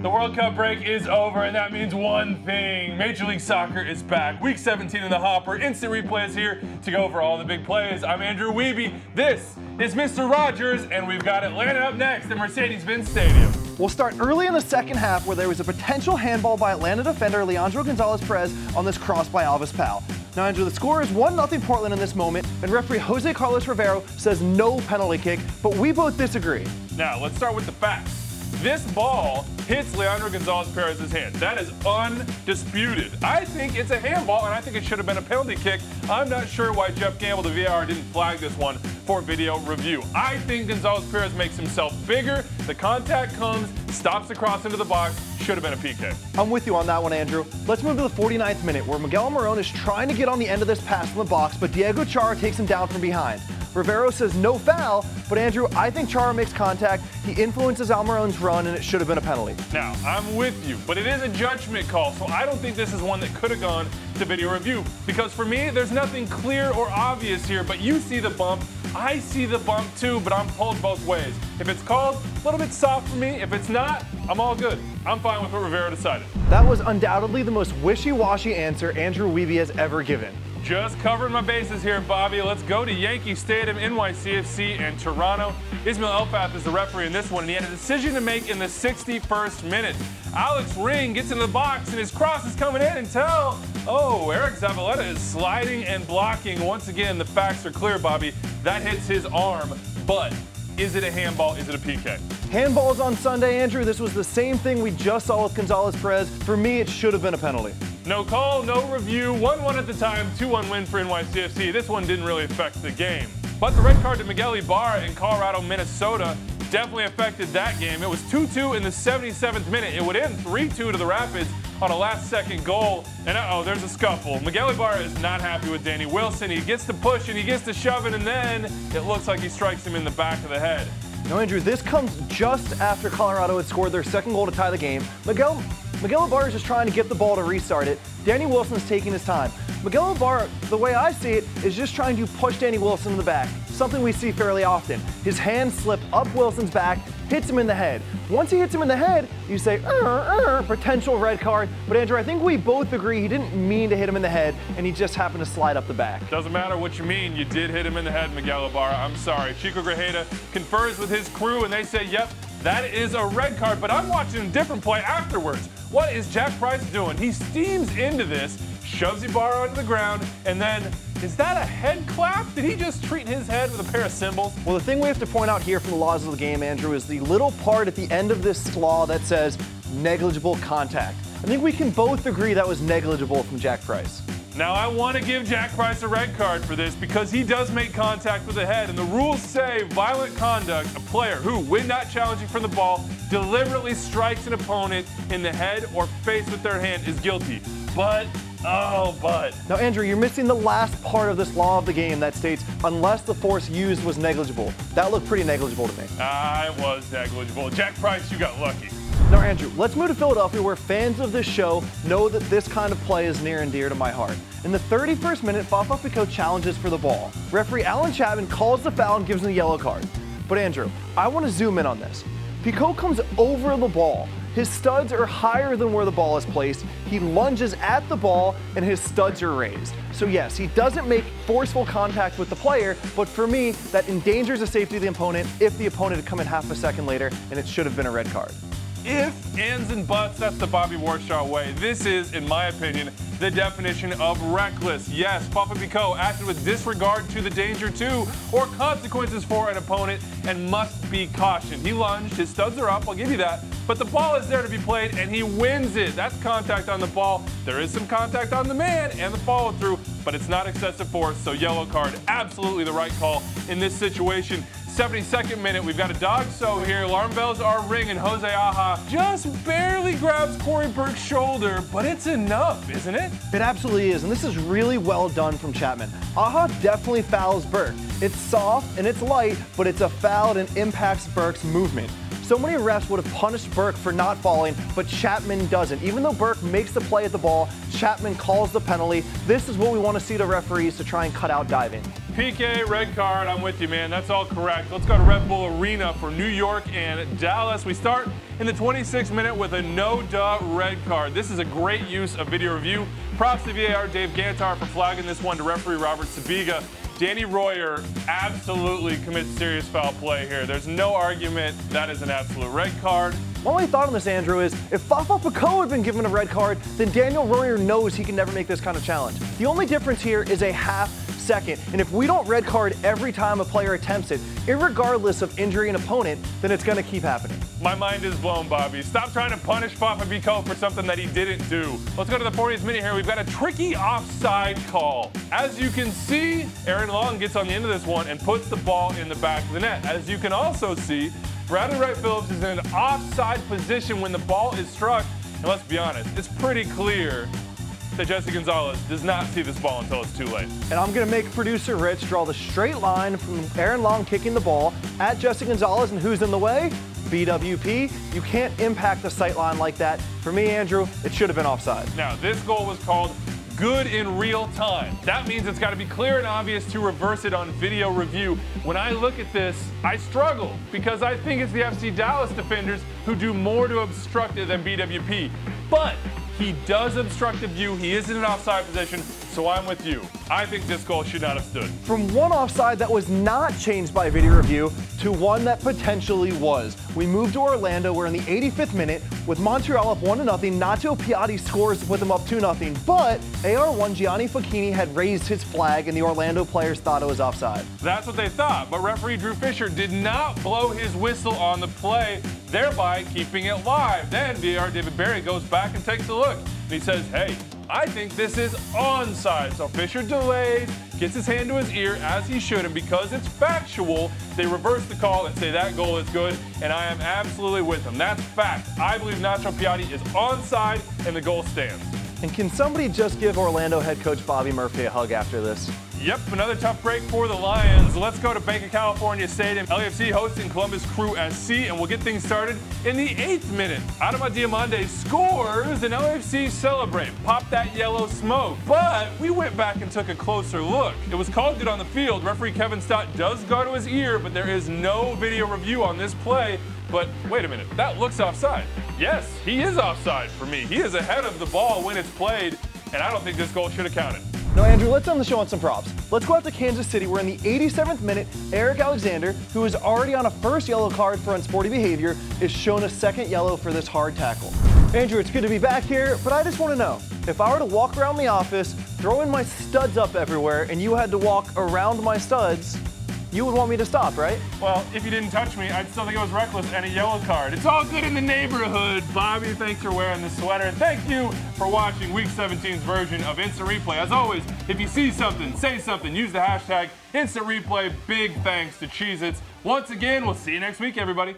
The World Cup break is over, and that means one thing. Major League Soccer is back. Week 17 in the hopper. Instant replay is here to go over all the big plays. I'm Andrew Wiebe. This is Mr. Rogers, and we've got Atlanta up next at Mercedes-Benz Stadium. We'll start early in the second half where there was a potential handball by Atlanta defender Leandro Gonzalez-Perez on this cross by Alvis Powell. Now, Andrew, the score is 1-0 Portland in this moment, and referee Jose Carlos Rivero says no penalty kick, but we both disagree. Now, let's start with the facts. This ball hits Leandro Gonzalez-Perez's hand. That is undisputed. I think it's a handball, and I think it should have been a penalty kick. I'm not sure why Jeff Gamble, the VAR, didn't flag this one for video review. I think Gonzalez-Perez makes himself bigger. The contact comes, stops the cross into the box. Should have been a PK. I'm with you on that one, Andrew. Let's move to the 49th minute, where Miguel Almirón is trying to get on the end of this pass in the box, but Diego Chara takes him down from behind. Rivero says no foul, but Andrew, I think Chara makes contact. He influences Almirón's run, and it should have been a penalty. Now, I'm with you, but it is a judgment call, so I don't think this is one that could have gone to video review. Because for me, there's nothing clear or obvious here, but you see the bump. I see the bump too, but I'm pulled both ways. If it's called, a little bit soft for me. If it's not, I'm all good. I'm fine with what Rivero decided. That was undoubtedly the most wishy-washy answer Andrew Wiebe has ever given. Just covering my bases here, Bobby. Let's go to Yankee Stadium, NYCFC, and Toronto. Ismail Elfath is the referee in this one, and he had a decision to make in the 61st minute. Alex Ring gets into the box, and his cross is coming in until, Eric Zavaleta is sliding and blocking. Once again, the facts are clear, Bobby. That hits his arm, but is it a handball? Is it a PK? Handballs on Sunday, Andrew. This was the same thing we just saw with Gonzalez-Perez. For me, it should have been a penalty. No call, no review, 1-1 at the time, 2-1 win for NYCFC. This one didn't really affect the game. But the red card to Miguel Ibarra in Colorado, Minnesota definitely affected that game. It was 2-2 in the 77th minute. It would end 3-2 to the Rapids on a last-second goal. And there's a scuffle. Miguel Ibarra is not happy with Danny Wilson. He gets to push and he gets to shoving, and then it looks like he strikes him in the back of the head. Now, Andrew, this comes just after Colorado had scored their second goal to tie the game. Miguel Ibarra is just trying to get the ball to restart it. Danny Wilson's taking his time. Miguel Ibarra, the way I see it, is just trying to push Danny Wilson in the back, something we see fairly often. His hands slip up Wilson's back, hits him in the head. Once he hits him in the head, you say, potential red card. But Andrew, I think we both agree he didn't mean to hit him in the head, and he just happened to slide up the back. Doesn't matter what you mean, you did hit him in the head, Miguel Ibarra. I'm sorry. Chico Grajeda confers with his crew, and they say, yep, that is a red card. But I'm watching a different play afterwards. What is Jack Price doing? He steams into this, shoves Ibarra onto the ground, and then, is that a head clap? Did he just treat his head with a pair of cymbals? Well, the thing we have to point out here from the laws of the game, Andrew, is the little part at the end of this law that says negligible contact. I think we can both agree that was negligible from Jack Price. Now, I want to give Jack Price a red card for this because he does make contact with the head, and the rules say violent conduct, a player who, when not challenging for the ball, deliberately strikes an opponent in the head or face with their hand is guilty. But. Now, Andrew, you're missing the last part of this law of the game that states, unless the force used was negligible. That looked pretty negligible to me. It was negligible. Jack Price, you got lucky. Now, Andrew, let's move to Philadelphia, where fans of this show know that this kind of play is near and dear to my heart. In the 31st minute, Fafa Picault challenges for the ball. Referee Alan Chapman calls the foul and gives him the yellow card. But Andrew, I want to zoom in on this. Picault comes over the ball. His studs are higher than where the ball is placed. He lunges at the ball, and his studs are raised. So yes, he doesn't make forceful contact with the player, but for me, that endangers the safety of the opponent if the opponent had come in half a second later, and it should have been a red card. If, ands, and buts, that's the Bobby Warshaw way. This is, in my opinion, the definition of reckless. Yes, Fafa Picault acted with disregard to the danger to or consequences for an opponent and must be cautioned. He lunged, his studs are up, I'll give you that, but the ball is there to be played and he wins it. That's contact on the ball. There is some contact on the man and the follow through, but it's not excessive force, so yellow card, absolutely the right call in this situation. 72nd minute, we've got a dog-so here. Alarm bells are ringing. Jose Aja just barely grabs Corey Burke's shoulder, but it's enough, isn't it? It absolutely is, and this is really well done from Chapman. Aja definitely fouls Burke. It's soft and it's light, but it's a foul and impacts Burke's movement. So many refs would have punished Burke for not falling, but Chapman doesn't. Even though Burke makes the play at the ball, Chapman calls the penalty. This is what we want to see the referees to try and cut out diving. PK, red card, I'm with you, man. That's all correct. Let's go to Red Bull Arena for New York and Dallas. We start in the 26th minute with a no-duh red card. This is a great use of video review. Props to VAR Dave Gantar for flagging this one to referee Robert Sabiga. Danny Royer absolutely commits serious foul play here. There's no argument that is an absolute red card. My only thought on this, Andrew, is if Fafa Picault had been given a red card, then Daniel Royer knows he can never make this kind of challenge. The only difference here is a half second, and if we don't red card every time a player attempts it, irregardless of injury and opponent, then it's going to keep happening. My mind is blown, Bobby. Stop trying to punish Fafa Picault for something that he didn't do. Let's go to the 40th minute here. We've got a tricky offside call. As you can see, Aaron Long gets on the end of this one and puts the ball in the back of the net. As you can also see, Bradley Wright-Phillips is in an offside position when the ball is struck. And let's be honest, it's pretty clear that Jesse Gonzalez does not see this ball until it's too late. And I'm going to make producer Rich draw the straight line from Aaron Long kicking the ball at Jesse Gonzalez, and who's in the way? BWP. You can't impact the sight line like that. For me, Andrew, it should have been offside. Now, this goal was called good in real time. That means it's got to be clear and obvious to reverse it on video review. When I look at this, I struggle because I think it's the FC Dallas defenders who do more to obstruct it than BWP. But he does obstruct the view. He is in an offside position, so I'm with you. I think this goal should not have stood. From one offside that was not changed by video review to one that potentially was. We moved to Orlando. We're in the 85th minute with Montreal up 1-0. Nacho Piatti scores to put them up 2-0. But AR1 Gianni Facchini had raised his flag, and the Orlando players thought it was offside. That's what they thought, but referee Drew Fisher did not blow his whistle on the play, thereby keeping it live. Then VAR David Barry goes back and takes a look. And he says, hey, I think this is onside. So Fisher delays, gets his hand to his ear as he should, and because it's factual, they reverse the call and say that goal is good, and I am absolutely with him. That's fact. I believe Nacho Piatti is onside, and the goal stands. And can somebody just give Orlando head coach Bobby Murphy a hug after this? Yep, another tough break for the Lions. Let's go to Bank of California Stadium. LAFC hosting Columbus Crew SC, and we'll get things started in the 8th minute. Adama Diomande scores, and LAFC celebrate. Pop that yellow smoke. But we went back and took a closer look. It was called good on the field. Referee Kevin Stott does go to his ear, but there is no video review on this play. But wait a minute, that looks offside. Yes, he is offside for me. He is ahead of the ball when it's played, and I don't think this goal should have counted. No, Andrew, let's end the show on some props. Let's go out to Kansas City. We're in the 87th minute. Eric Alexander, who is already on a first yellow card for unsporty behavior, is shown a second yellow for this hard tackle. Andrew, it's good to be back here, but I just want to know, if I were to walk around the office, throwing my studs up everywhere, and you had to walk around my studs, you would want me to stop, right? Well, if you didn't touch me, I'd still think it was reckless and a yellow card. It's all good in the neighborhood. Bobby, thanks for wearing the sweater. And thank you for watching Week 17's version of Instant Replay. As always, if you see something, say something, use the hashtag Instant Replay. Big thanks to Cheez-Its. Once again, we'll see you next week, everybody.